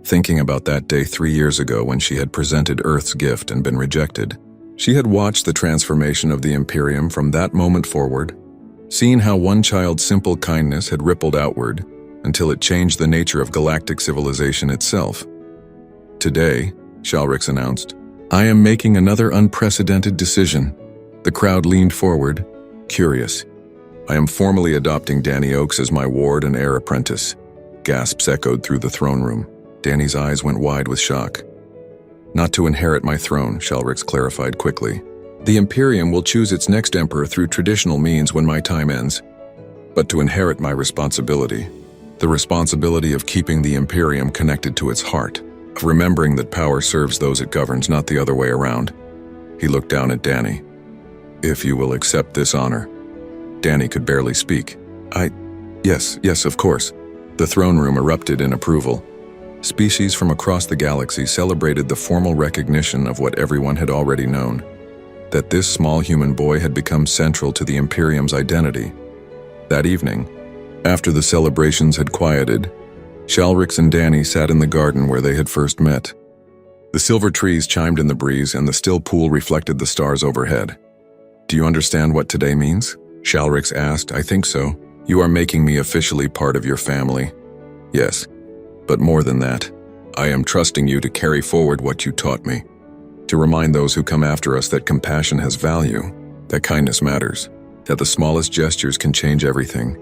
thinking about that day 3 years ago when she had presented Earth's gift and been rejected. She had watched the transformation of the Imperium from that moment forward, seen how one child's simple kindness had rippled outward until it changed the nature of galactic civilization itself. "Today," Shalrix announced, "I am making another unprecedented decision." The crowd leaned forward, curious. "I am formally adopting Danny Oakes as my ward and heir apprentice." Gasps echoed through the throne room. Danny's eyes went wide with shock. "Not to inherit my throne," Shalrix clarified quickly. "The Imperium will choose its next emperor through traditional means when my time ends, but to inherit my responsibility. The responsibility of keeping the Imperium connected to its heart, of remembering that power serves those it governs, not the other way around." He looked down at Danny. "If you will accept this honor." Danny could barely speak. Yes, of course." The throne room erupted in approval. Species from across the galaxy celebrated the formal recognition of what everyone had already known, that this small human boy had become central to the Imperium's identity. That evening, after the celebrations had quieted, Shalrix and Danny sat in the garden where they had first met. The silver trees chimed in the breeze and the still pool reflected the stars overhead. "Do you understand what today means?" Shalrix asked. "I think so. You are making me officially part of your family." "Yes, but more than that, I am trusting you to carry forward what you taught me, to remind those who come after us that compassion has value, that kindness matters, that the smallest gestures can change everything."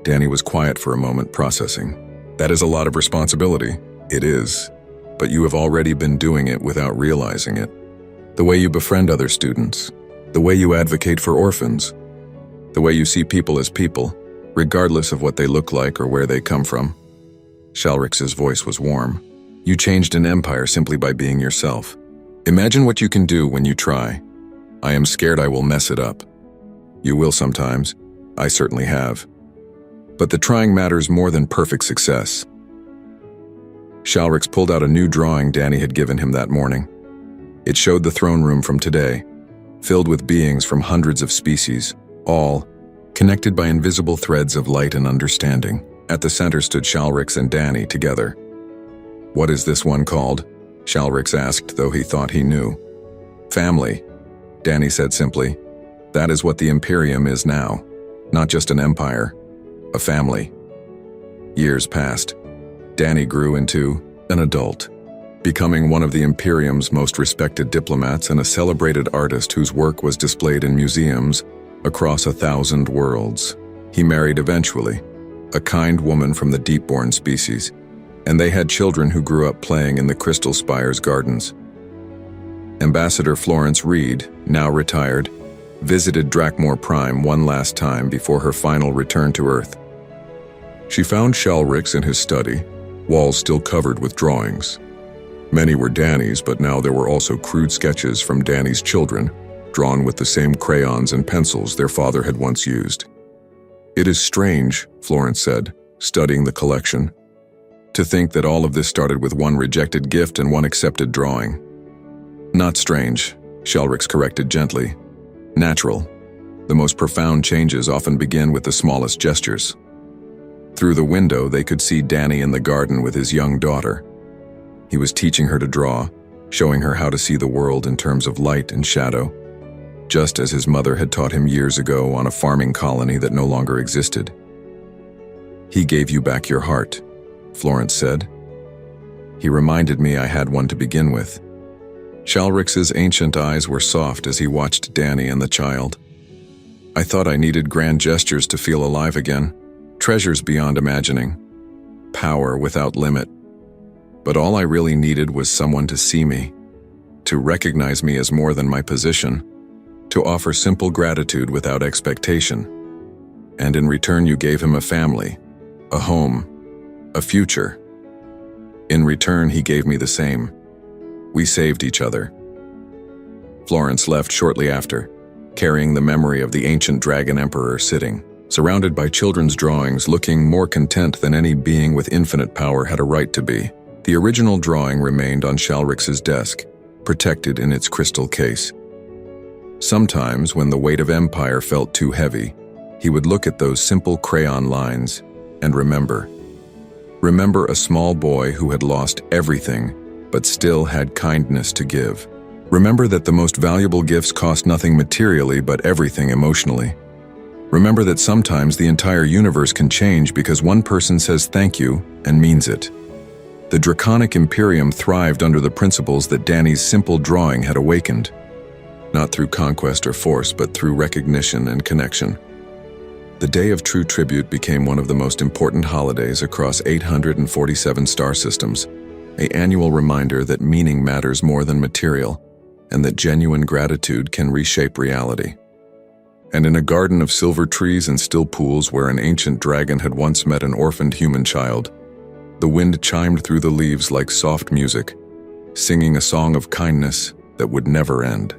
Danny was quiet for a moment, processing. "That is a lot of responsibility." "It is, but you have already been doing it without realizing it. The way you befriend other students, the way you advocate for orphans, the way you see people as people, regardless of what they look like or where they come from." Shalrix's voice was warm. "You changed an empire simply by being yourself. Imagine what you can do when you try. I am scared I will mess it up." "You will sometimes. I certainly have. But the trying matters more than perfect success. Shalrix pulled out a new drawing Danny had given him that morning. It showed the throne room from today, filled with beings from hundreds of species, all connected by invisible threads of light and understanding. At the center stood Shalrix and Danny together. "What is this one called?" Shalrix asked, though he thought he knew. "Family," Danny said simply. "That is what the Imperium is now. Not just an empire, a family." Years passed. Danny grew into an adult, becoming one of the Imperium's most respected diplomats and a celebrated artist whose work was displayed in museums across 1,000 worlds. He married eventually, a kind woman from the Deepborn species, and they had children who grew up playing in the Crystal Spire's gardens. Ambassador Florence Reed, now retired, visited Drakmor Prime one last time before her final return to Earth. She found Shalrix in his study, walls still covered with drawings. Many were Danny's, but now there were also crude sketches from Danny's children, drawn with the same crayons and pencils their father had once used. "It is strange," Florence said, studying the collection, "to think that all of this started with one rejected gift and one accepted drawing." "Not strange," Shalrix corrected gently. "Natural. The most profound changes often begin with the smallest gestures." Through the window, they could see Danny in the garden with his young daughter. He was teaching her to draw, showing her how to see the world in terms of light and shadow, just as his mother had taught him years ago on a farming colony that no longer existed. "He gave you back your heart," Florence said. "He reminded me I had one to begin with." Shalrix's ancient eyes were soft as he watched Danny and the child. "I thought I needed grand gestures to feel alive again, treasures beyond imagining, power without limit. But all I really needed was someone to see me, to recognize me as more than my position, to offer simple gratitude without expectation. And in return you gave him a family, a home, a future. In return he gave me the same. We saved each other." Florence left shortly after, carrying the memory of the ancient dragon emperor sitting, surrounded by children's drawings, looking more content than any being with infinite power had a right to be. The original drawing remained on Shalrix's desk, protected in its crystal case. Sometimes, when the weight of empire felt too heavy, he would look at those simple crayon lines and remember. Remember a small boy who had lost everything but still had kindness to give. Remember that the most valuable gifts cost nothing materially but everything emotionally. Remember that sometimes the entire universe can change because one person says thank you and means it. The Draconic Imperium thrived under the principles that Danny's simple drawing had awakened, not through conquest or force, but through recognition and connection. The Day of True Tribute became one of the most important holidays across 847 star systems, an annual reminder that meaning matters more than material, and that genuine gratitude can reshape reality. And in a garden of silver trees and still pools where an ancient dragon had once met an orphaned human child, the wind chimed through the leaves like soft music, singing a song of kindness that would never end.